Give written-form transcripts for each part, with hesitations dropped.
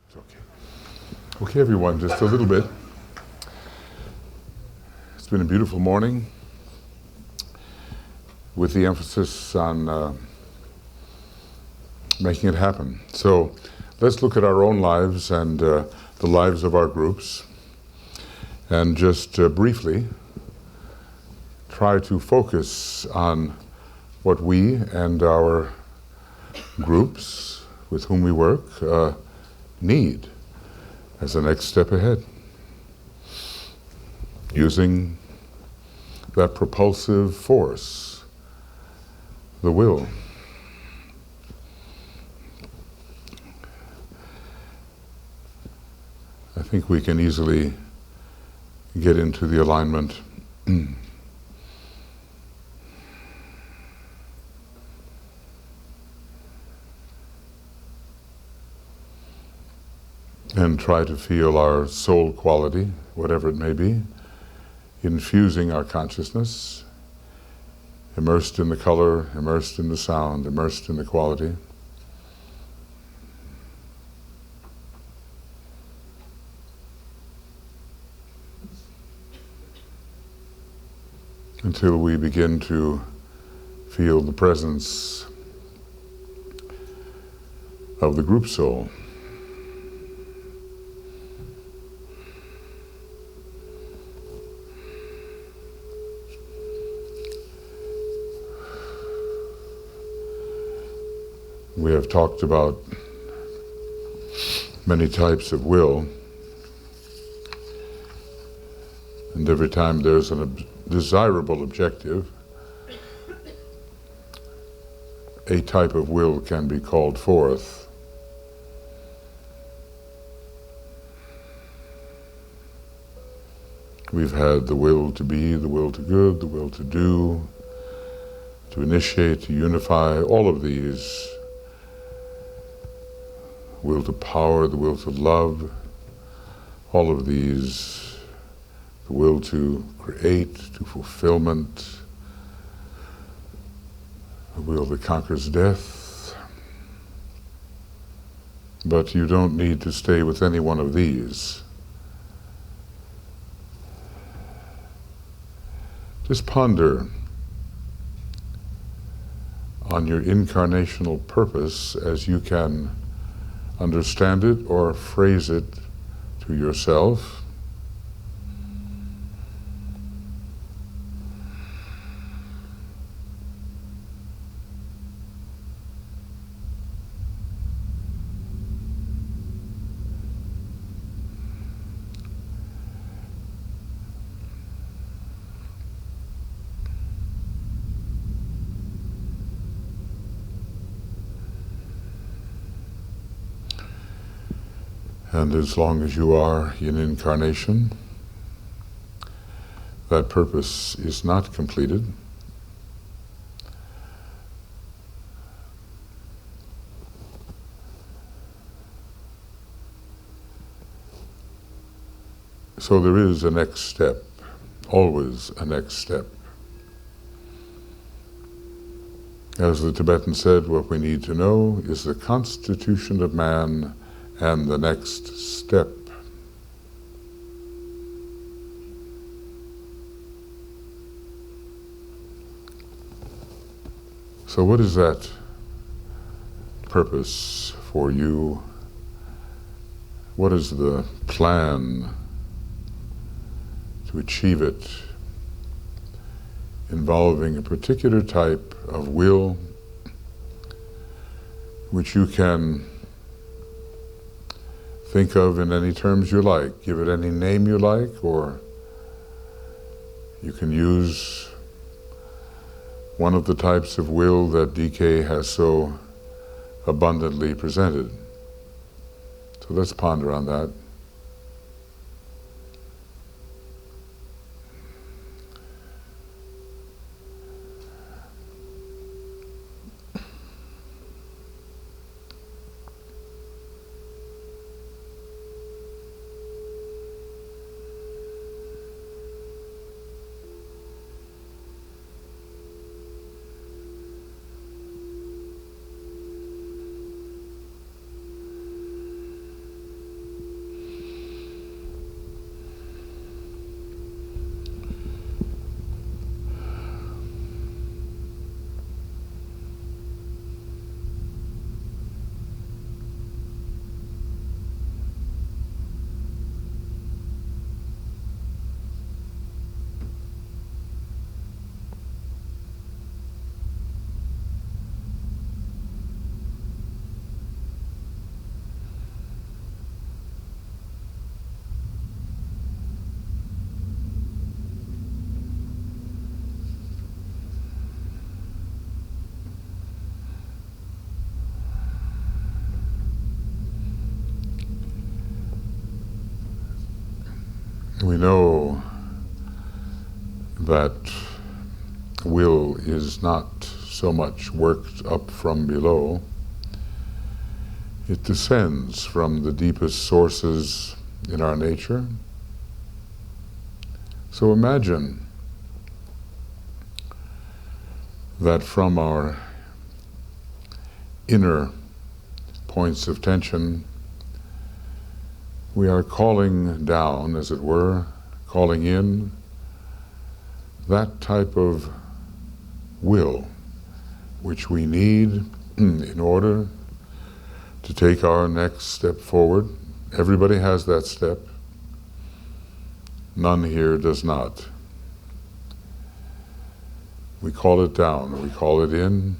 It's okay. Okay, everyone, just a little bit. It's been a beautiful morning with the emphasis on making it happen. So let's look at our own lives and the lives of our groups and just briefly try to focus on what we and our groups with whom we work need as the next step ahead, using that propulsive force, the will. I think we can easily get into the alignment and try to feel our soul quality, whatever it may be, infusing our consciousness, immersed in the color, immersed in the sound, immersed in the quality. Until we begin to feel the presence of the group soul. We have talked about many types of will, and every time there's a desirable objective, a type of will can be called forth. We've had the will to be, the will to good, the will to do, to initiate, to unify, all of these. Will to power, the will to love, all of these, the will to create, to fulfillment, the will that conquers death. But you don't need to stay with any one of these. Just ponder on your incarnational purpose as you can understand it or phrase it to yourself. And as long as you are in incarnation, that purpose is not completed. So there is a next step, always a next step. As the Tibetan said, what we need to know is the constitution of man and the next step. So what is that purpose for you? What is the plan to achieve it, involving a particular type of will which you can think of in any terms you like, give it any name you like, or you can use one of the types of will that DK has so abundantly presented. So let's ponder on that. We know that will is not so much worked up from below. It descends from the deepest sources in our nature. So imagine that from our inner points of tension, we are calling down, as it were, calling in that type of will which we need in order to take our next step forward. Everybody has that step. None here does not. We call it down, we call it in.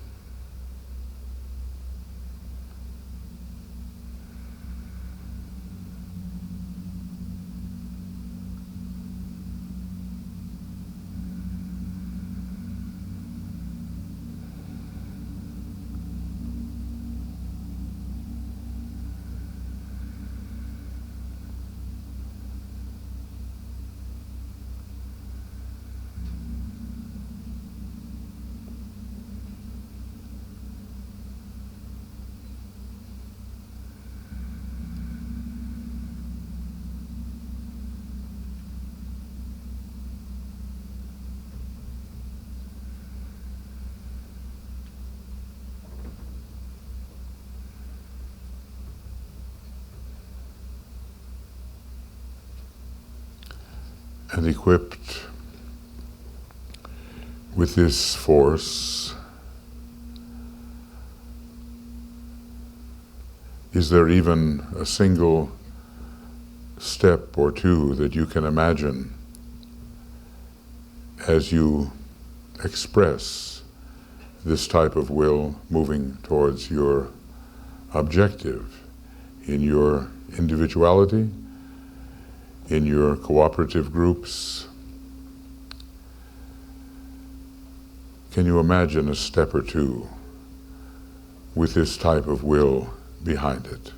And equipped with this force, is there even a single step or two that you can imagine as you express this type of will moving towards your objective in your individuality, in your cooperative groups? Can you imagine a step or two with this type of will behind it?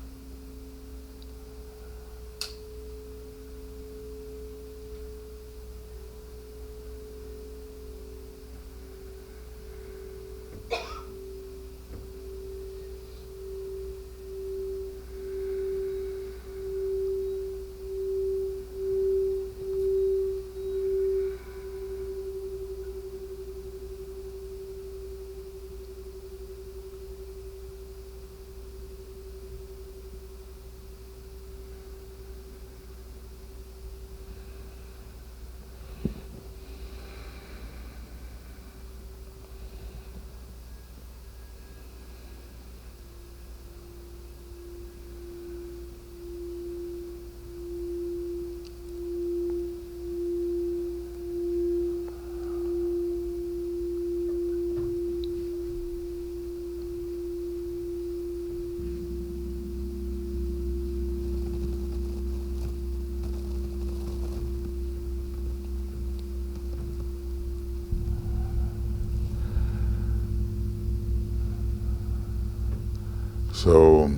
So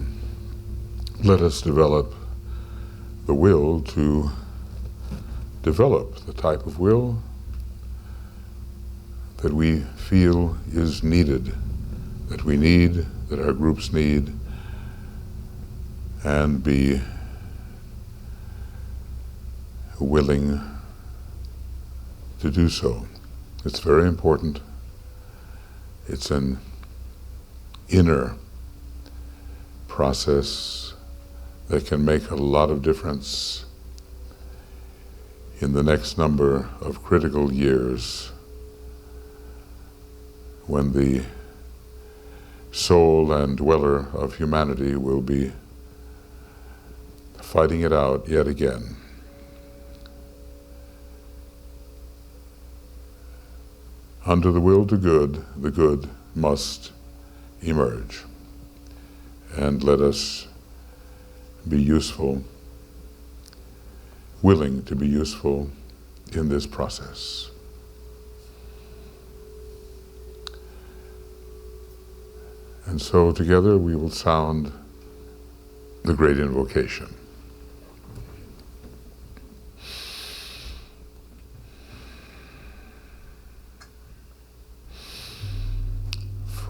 let us develop the will to develop the type of will that we feel is needed, that we need, that our groups need, and be willing to do so. It's very important. It's an inner process that can make a lot of difference in the next number of critical years when the soul and dweller of humanity will be fighting it out yet again. Under the will to good, the good must emerge. And let us be useful, willing to be useful in this process. And so together we will sound the great invocation.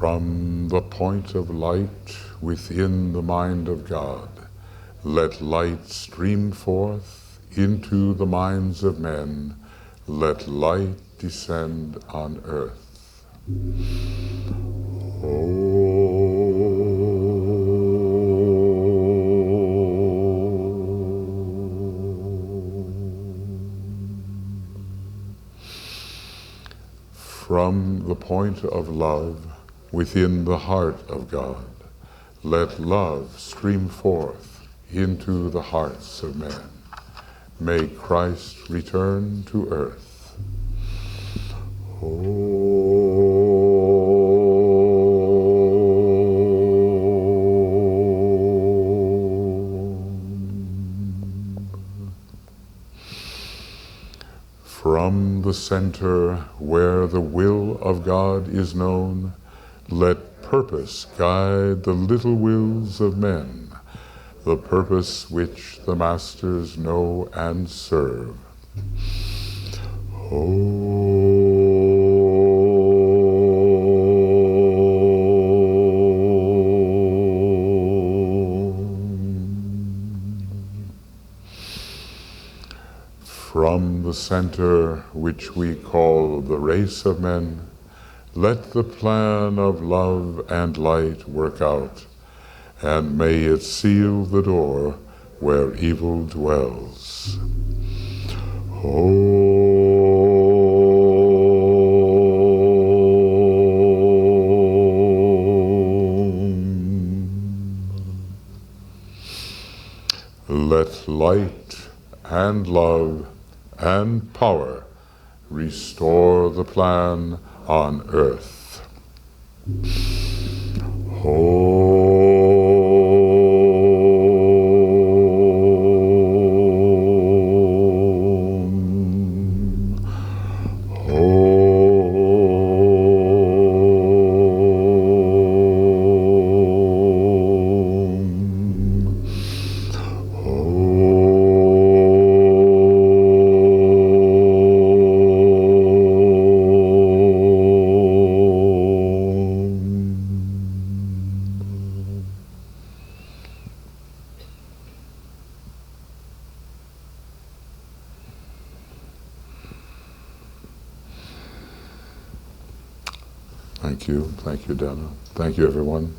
From the point of light within the mind of God, let light stream forth into the minds of men. Let light descend on earth. From the point of love within the heart of God, let love stream forth into the hearts of men. May Christ return to earth. From the center where the will of God is known, let purpose guide the little wills of men, the purpose which the masters know and serve. From the center which we call the race of men, let the plan of love and light work out, and may it seal the door where evil dwells. Let light and love and power restore the plan on earth. Thank you, Dana. Thank you, everyone.